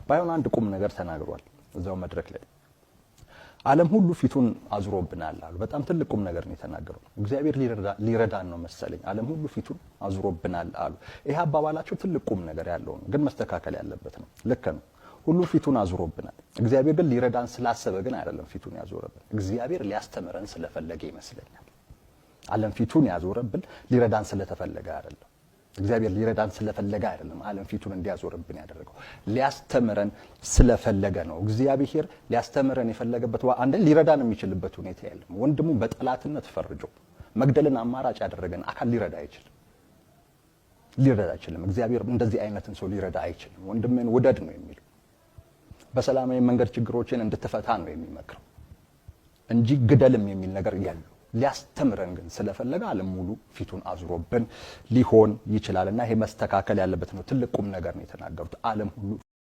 ባይሆን አንድ ቁም ነገር ተናግሯል እዛው መድረክ ላይ ዓለም ሁሉ ፊቱን አዙሮብናል አሉ። በጣም ትልቅ ቁም ነገር ነው የተናገረው። እግዚአብሔር ሊረዳን ነው መሰለኝ ዓለም ሁሉ ፊቱን አዙሮብናል አሉ። ይሄ አባባላቸው ትልቅ ቁም ነገር ያለው ነው፣ ግን መስተካከል ያለበት ነው። ልክ ነው፣ ሁሉ ፊቱን አዙሮብናል። እግዚአብሔር ግን ሊረዳን ስላሰበ ግን አይደለም ፊቱን ያዞረብን። እግዚአብሔር ሊያስተምረን ስለፈለገ ይመስለኛል። ዓለም ፊቱን ያዞረብን ሊረዳን ስለተፈለገ አይደለም። እግዚአብሔር ሊረዳን ስለፈለገ አይደለም ዓለም ፊቱን እንዲያዞርብን ያደረገው፣ ሊያስተምረን ስለፈለገ ነው። እግዚአብሔር ሊያስተምረን የፈለገበት አንድ ሊረዳን የሚችልበት ሁኔታ የለም። ወንድሙ በጠላትነት ፈርጆ መግደልን አማራጭ ያደረገን አካል ሊረዳ አይችልም። እግዚአብሔር እንደዚህ አይነትን ሰው ሊረዳ አይችልም። ወንድምን ውደድ ነው የሚለው፣ በሰላማዊ መንገድ ችግሮችን እንድትፈታ ነው የሚመክረው እንጂ ግደልም የሚል ነገር የለም። ሊያስተምረን ግን ስለፈለገ ዓለም ሙሉ ፊቱን አዙሮብን ሊሆን ይችላልና ይሄ መስተካከል ያለበት ነው። ትልቅ ቁም ነገር ነው የተናገሩት። ዓለም ሁሉ